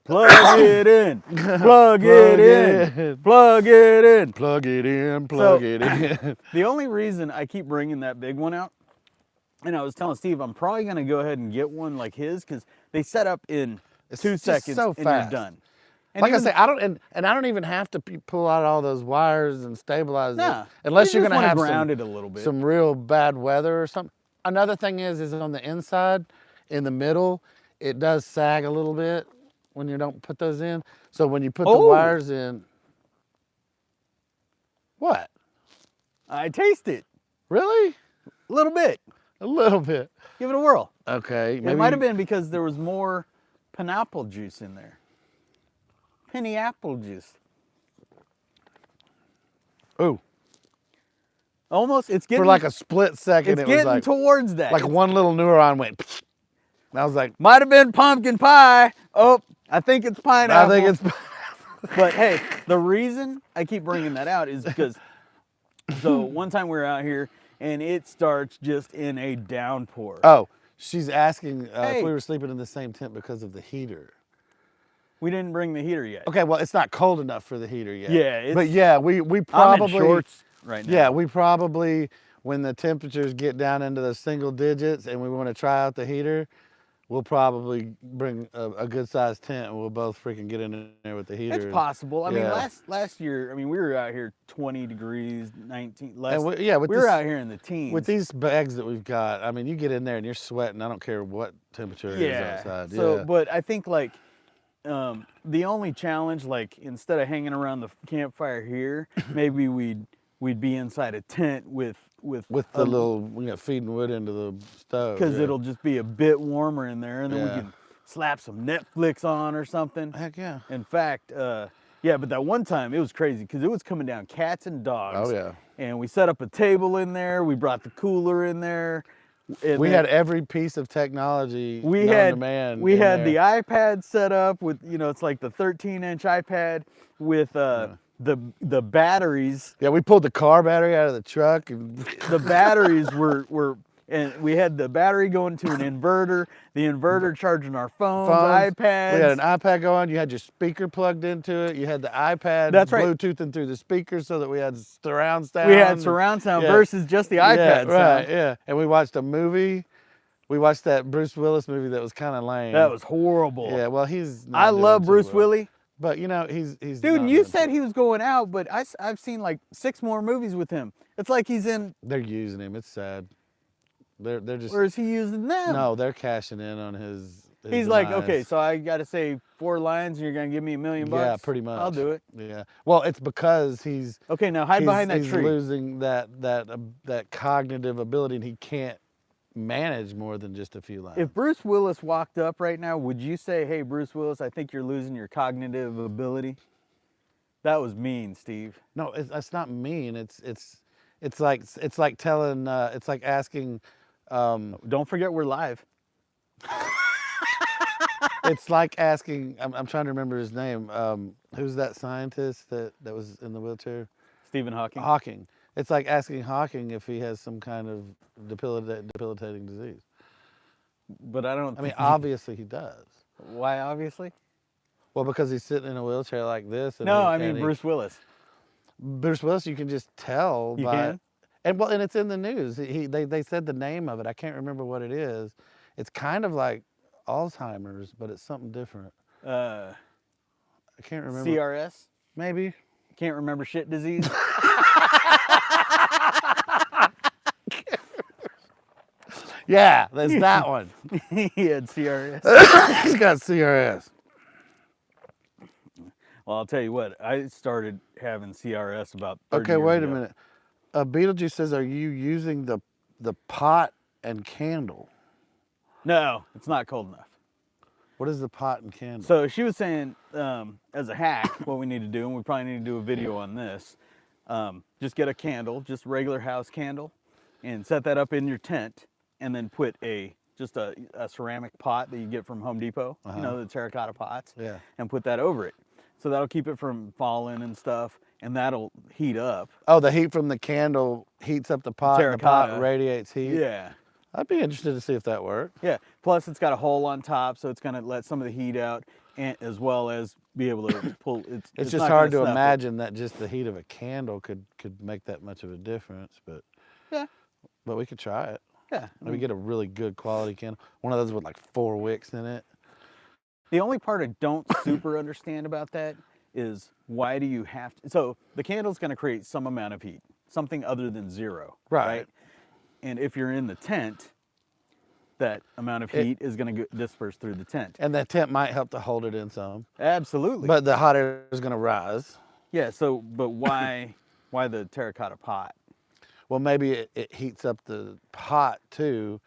Plug it in. Plug it in. Plug it in. Plug it in. Plug it in. The only reason I keep bringing that big one out, and I was telling Steve, I'm probably going to go ahead and get one like his because they set up in It's 2 just seconds so and fast. you're done. And Like I even- say, I don't, and I don't even have to pull out all those wires and stabilize Nah, it, unless you you're just going to wanna have ground it a little bit. some real bad weather or something. Another thing is on the inside, in the middle, it does sag a little bit when you don't put those in. So when you put the Oh. wires in, what? I taste it Really? a little bit. A little bit. Give it a whirl. Okay. It might have been because there was more pineapple juice in there. Penny apple juice. Ooh. Almost, it's getting For like a split second, it's it was getting like towards that. like one little neuron went. And I was like, Might have been pumpkin pie. Oh, I think it's pineapple. I think it's. But hey, the reason I keep bringing that out is because, so one time we were out here and it starts just in a downpour. Oh, she's asking Hey. if we were sleeping in the same tent because of the heater. We didn't bring the heater yet. Okay, well, it's not cold enough for the heater yet. Yeah, but it's- yeah, we I'm probably in shorts right now. Yeah, we probably when the temperatures get down into the single digits and we want to try out the heater, we'll probably bring a good sized tent and we'll both freaking get in there with the heater. It's possible. I mean, Yeah. last year, I mean, we were out here 20 degrees, 19, less. And with we this, were out here in the teens. with these bags that we've got. I mean, you get in there and you're sweating. I don't care what temperature it is outside. So, yeah. but I think like the only challenge, like instead of hanging around the campfire here, maybe we'd be inside a tent with the little feeding wood into the stove. because yeah. it'll just be a bit warmer in there, and then we Yeah. can slap some Netflix on or something. Heck yeah. In fact, yeah, but that one time it was crazy because it was coming down cats and dogs. Oh yeah. And we set up a table in there. We brought the cooler in there. And We then had every piece of technology we known had to man. we in had there. the iPad set up with it's like the 13-inch iPad with the batteries. Yeah, we pulled the car battery out of the truck and The batteries were and we had the battery going to an inverter, the inverter charging our phones, iPads. We had an iPad going. You had your speaker plugged into it. You had the iPad That's right. Bluetoothing through the speaker so that we had surround sound. We had surround sound Yeah. versus just the Yeah, iPad sound. right, yeah. And we watched a movie. We watched that Bruce Willis movie that was kind of lame. That was horrible. Yeah, well, he's not I doing love too Bruce well. Willie. But, he's Dude, not you doing said too he was going out, but I've seen like 6 more movies with him. It's like he's in, They're using him. It's sad. They're just or is he using them? no, they're cashing in on his He's like, okay, so I got to say 4 lines, and you're gonna give me $1 million bucks. Yeah, pretty much. I'll do it. Yeah. Well, it's because he's Okay, now hide behind that he's tree. losing that cognitive ability, and he can't manage more than just a few lines. If Bruce Willis walked up right now, would you say, "Hey, Bruce Willis, I think you're losing your cognitive ability"? That was mean, Steve. No, it's not mean. It's like telling. It's like asking. Don't forget we're live. It's like asking. I'm trying to remember his name. Who's that scientist that was in the wheelchair? Stephen Hawking. Hawking. It's like asking Hawking if he has some kind of debilitating disease. But I don't. I mean, obviously he does. Why? Obviously. Well, because he's sitting in a wheelchair like this. And No, I mean Bruce Willis. Bruce Willis, you can just tell. You by, can? And it's in the news. They said the name of it. I can't remember what it is. It's kind of like Alzheimer's, but it's something different. I can't remember. CRS. Maybe. Can't remember shit disease. Yeah, there's that one. He had CRS. He's got CRS. Well, I'll tell you what. I started having CRS about 30 Okay, years wait ago. a minute. Beetlejuice says, "Are you using the pot and candle?" No, it's not cold enough. What is the pot and candle? So she was saying, as a hack, what we need to do, and we probably need to do a video on this, just get a candle, just regular house candle, and set that up in your tent, and then put just a ceramic pot that you get from Home Depot, you know, the terracotta pots, Yeah. and put that over it. So that'll keep it from falling and stuff, and that'll heat up. Oh, the heat from the candle heats up the pot. And the Terracotta. pot radiates heat. Yeah. I'd be interested to see if that worked. Yeah. Plus, it's got a hole on top, so it's gonna let some of the heat out, and as well as be able to pull. It's just not hard to gonna snuff it. imagine that just the heat of a candle could make that much of a difference, but Yeah. we could try it. Yeah. Maybe get a really good quality candle, one of those with like 4 wicks in it. The only part I don't super understand about that is why do you have to? So the candle's gonna create some amount of heat, something other than zero, Right. And if you're in the tent, that amount of heat is going to disperse through the tent. And that tent might help to hold it in some. Absolutely. But the hot air is going to rise. Yeah. So, but why the terracotta pot? Well, maybe it heats up the pot too,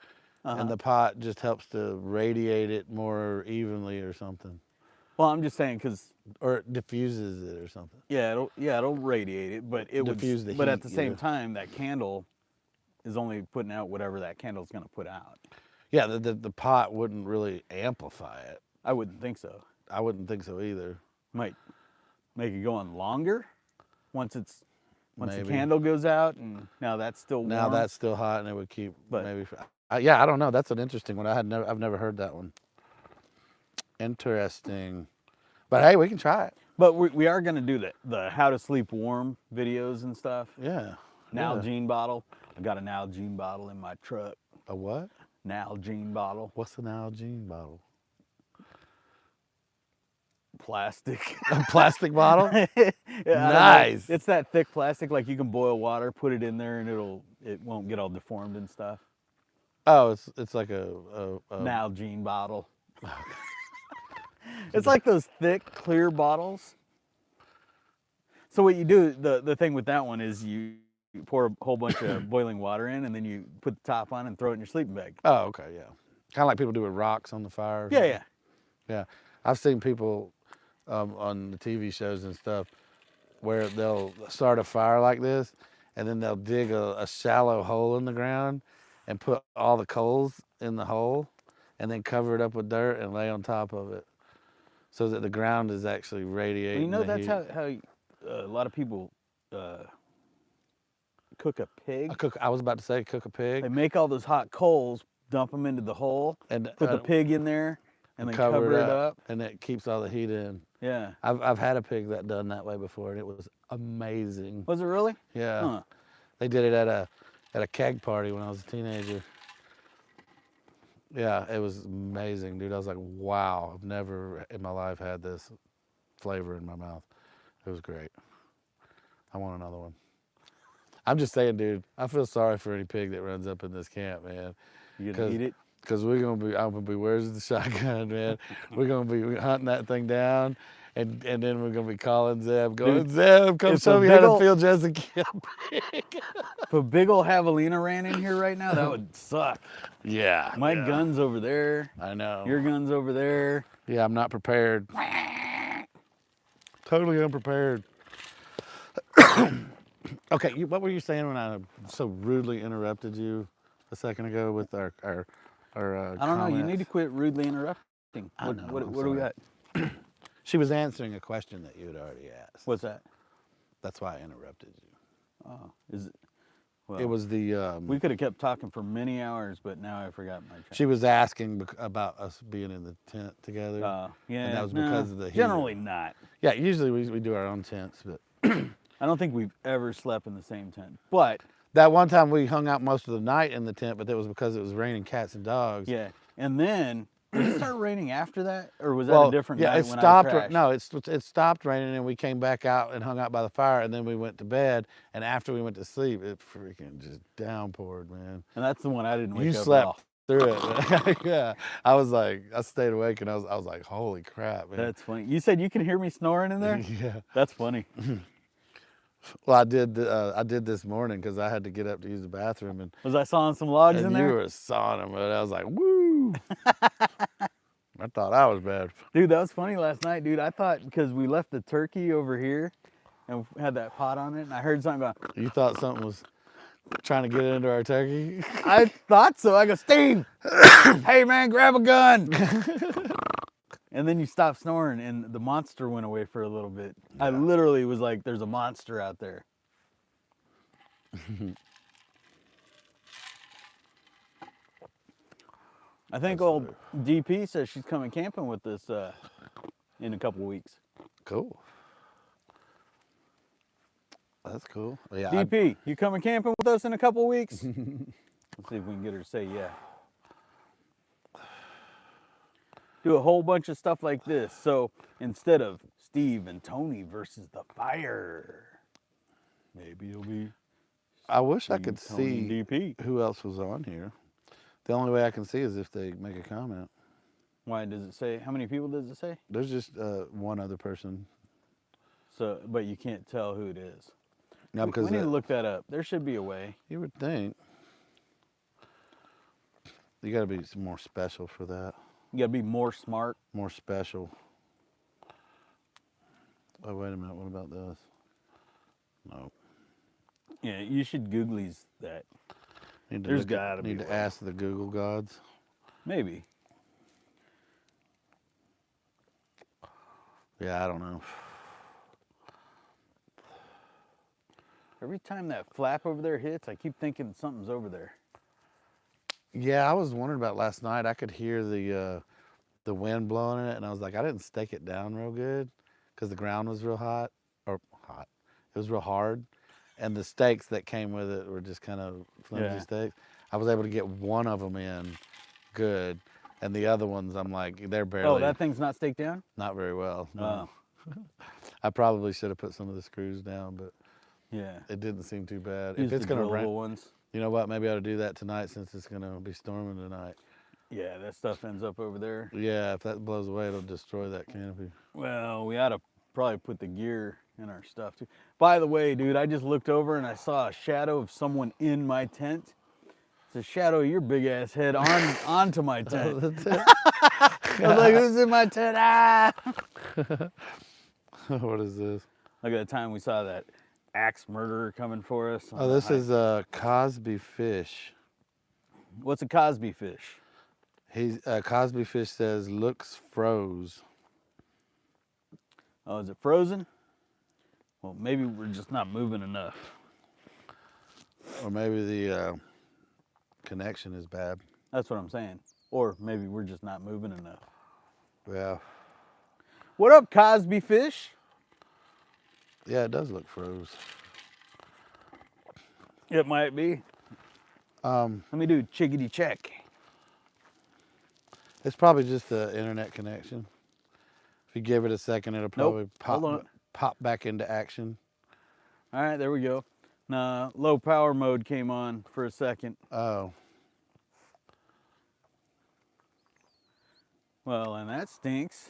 and the pot just helps to radiate it more evenly or something. Well, I'm just saying because. Or it diffuses it or something. Yeah, it'll radiate it, but it Diffuse would. the But at heat, the same yeah. time, that candle is only putting out whatever that candle's going to put out. Yeah, the pot wouldn't really amplify it. I wouldn't think so. I wouldn't think so either. Might make it go on longer once the Maybe. candle goes out, and now that's still warm. Now that's still hot, and it would keep But- maybe. Yeah, I don't know. That's an interesting one. I've never heard that one. Interesting. But hey, we can try it. But we are going to do the how to sleep warm videos and stuff. Yeah. Nalgene bottle. I got a Nalgene bottle in my truck. A what? Nalgene bottle. What's an Nalgene bottle? Plastic. A plastic bottle? Yeah, I don't know. Nice. It's that thick plastic, like you can boil water, put it in there, and it won't get all deformed and stuff. Oh, it's like a Nalgene bottle. It's like those thick, clear bottles. So what you do, the thing with that one is you pour a whole bunch of boiling water in, and then you put the top on and throw it in your sleeping bag. Oh, okay, yeah. Kind of like people do with rocks on the fire. or Yeah, something. yeah. Yeah. I've seen people on the TV shows and stuff where they'll start a fire like this, and then they'll dig a shallow hole in the ground and put all the coals in the hole, and then cover it up with dirt and lay on top of it, so that the ground is actually radiating. You know, the that's heat. how a lot of people cook a pig. I was about to say cook a pig. They make all those hot coals, dump them into the hole, And put the pig in there, and then cover it up. and it keeps all the heat in. Yeah. I've had a pig that done that way before, and it was amazing. Was it really? Yeah, Huh. they did it at a keg party when I was a teenager. Yeah, it was amazing, dude. I was like, wow, I've never in my life had this flavor in my mouth. It was great. I want another one. I'm just saying, dude, I feel sorry for any pig that runs up in this camp, man. You gonna eat it? Because I'm gonna be, where's the shotgun, man? We're gonna be hunting that thing down, and then we're gonna be calling Zeb, going, Dude, Zeb, come if show a me how big to ol'- feel Jessica. If a big old javelina ran in here right now, that would suck. Yeah. My yeah. gun's over there. I know. Your gun's over there. Yeah, I'm not prepared. Totally unprepared. Okay, what were you saying when I so rudely interrupted you a second ago with our I don't know. You need to quit rudely interrupting. I know, I'm What do we sorry. got? She was answering a question that you had already asked. What's that? That's why I interrupted you. Oh, is it? Well, It was the. we could have kept talking for many hours, but now I forgot my train. She was asking about us being in the tent together. Yeah, and that was no, because of the heat. generally not. Yeah, usually we do our own tents, but I don't think we've ever slept in the same tent. But that one time we hung out most of the night in the tent, but that was because it was raining cats and dogs. yeah, and then did it start raining after that, or was that a different yeah, night it when stopped. I crashed? No, it stopped raining, and we came back out and hung out by the fire, and then we went to bed. And after we went to sleep, it freaking just downpoured, man. And that's the one I didn't wake You up at slept all. through it. Yeah, I was like, I stayed awake, and I was like, holy crap, man. That's funny. You said you can hear me snoring in there? Yeah. That's funny. Well, I did this morning because I had to get up to use the bathroom, and Was I sawing some logs in you there? were sawing them, and I was like, woo. I thought I was bad. Dude, that was funny last night, dude. I thought because we left the turkey over here and had that pot on it, and I heard something go, You thought something was trying to get into our turkey? I thought so. I go, Steve, hey man, grab a gun. And then you stopped snoring and the monster went away for a little bit. Yeah. I literally was like, there's a monster out there. I think old DP says she's coming camping with us in a couple weeks. Cool. That's cool. Yeah, DP, you coming camping with us in a couple weeks? Let's see if we can get her to say yeah. Do a whole bunch of stuff like this. So instead of Steve and Tony versus the fire, maybe it'll be I wish Steve, I could Tony, see DP. who else was on here. The only way I can see is if they make a comment. Why does it say, how many people does it say? There's just one other person. So, but you can't tell who it is. No, because we need to look that up. There should be a way. You would think. You got to be more special for that. You gotta be more smart. More special. Oh, wait a minute. What about this? No. Yeah, you should Googlies that. There's gotta be. Need to ask the Google gods. Maybe. Yeah, I don't know. Every time that flap over there hits, I keep thinking something's over there. Yeah, I was wondering about last night. I could hear the wind blowing in it, and I was like, I didn't stake it down real good because the ground was real hot. It was real hard, and the stakes that came with it were just kind of flimsy stakes. I was able to get one of them in good, and the other ones, I'm like, they're barely. Oh, that thing's not staked down? Not very well. No. Oh. I probably should have put some of the screws down, but yeah, it didn't seem too bad. Use if it's going to rain, ones. You know what? Maybe I ought to do that tonight since it's going to be storming tonight. Yeah, that stuff ends up over there. Yeah, if that blows away, it'll destroy that canopy. Well, we ought to probably put the gear in our stuff too. By the way, dude, I just looked over and I saw a shadow of someone in my tent. It's a shadow of your big ass head onto my tent. I was like, who's in my tent? Ah! What is this? Look at the time we saw that axe murderer coming for us. Oh, this is a Cosby fish. What's a Cosby fish? Cosby fish says looks froze. Oh, is it frozen? Well, maybe we're just not moving enough. Or maybe the connection is bad. That's what I'm saying. Or maybe we're just not moving enough. Yeah. What up, Cosby fish? Yeah, it does look froze. It might be. Let me do chickadee check. It's probably just the internet connection. If you give it a second, it'll probably pop back into action. All right, there we go. Now, low power mode came on for a second. Oh. Well, and that stinks.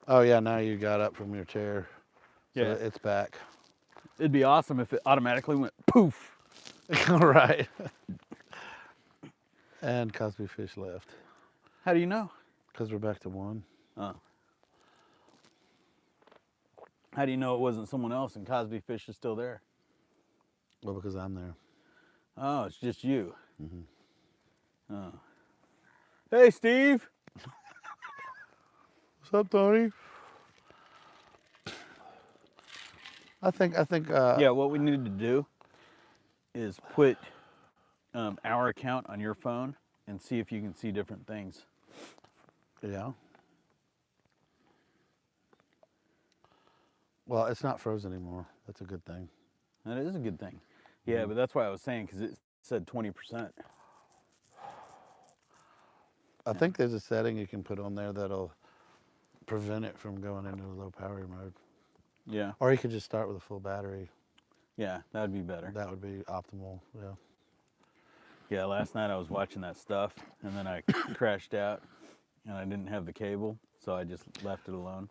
Oh yeah, now you got up from your chair. So Yeah. it's back. It'd be awesome if it automatically went poof. Right. And Cosby Fish left. How do you know? Because we're back to 1. Oh. How do you know it wasn't someone else and Cosby Fish is still there? Well, because I'm there. Oh, it's just you. Mm-hmm. Oh. Hey, Steve. What's up, Tony? I think. Yeah, what we need to do is put our account on your phone and see if you can see different things. Yeah. Well, it's not frozen anymore. That's a good thing. That is a good thing. Yeah, but that's why I was saying, because it said 20%. I think there's a setting you can put on there that'll prevent it from going into low power mode. Yeah. Or you could just start with a full battery. Yeah, that'd be better. That would be optimal. Yeah. Yeah, last night I was watching that stuff, and then I crashed out, and I didn't have the cable, so I just left it alone.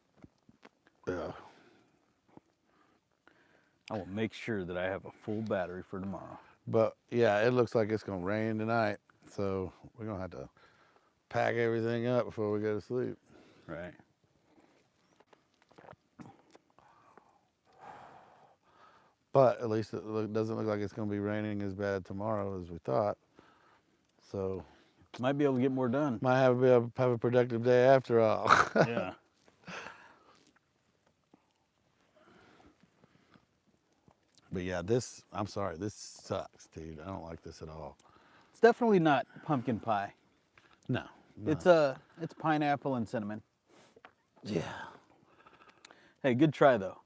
Yeah. I will make sure that I have a full battery for tomorrow. But yeah, it looks like it's gonna rain tonight, so we're gonna have to pack everything up before we go to sleep. Right. But at least it doesn't look like it's gonna be raining as bad tomorrow as we thought. So Might be able to get more done. might have a productive day after all. Yeah. But yeah, I'm sorry, this sucks, dude. I don't like this at all. It's definitely not pumpkin pie. No. It's pineapple and cinnamon. Yeah. Hey, good try though.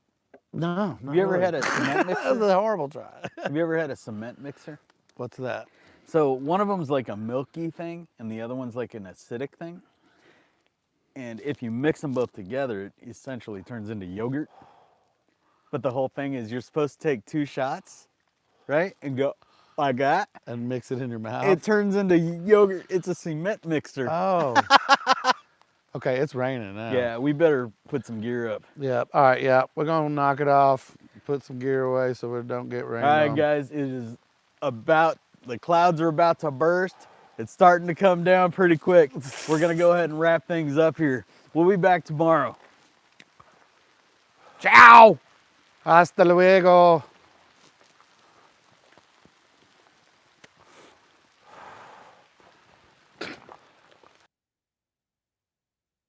No. Have you ever had a cement That was mixer? a horrible try. Have you ever had a cement mixer? What's that? So one of them's like a milky thing, and the other one's like an acidic thing. And if you mix them both together, it essentially turns into yogurt. But the whole thing is you're supposed to take 2 shots, right? And go like that. And mix it in your mouth? It turns into yogurt. It's a cement mixer. Oh. Okay, it's raining now. Yeah, we better put some gear up. Yeah. All right. Yeah, we're gonna knock it off. Put some gear away so we don't get rained All right, on. guys, it is the clouds are about to burst. It's starting to come down pretty quick. We're gonna go ahead and wrap things up here. We'll be back tomorrow. Ciao. Hasta luego.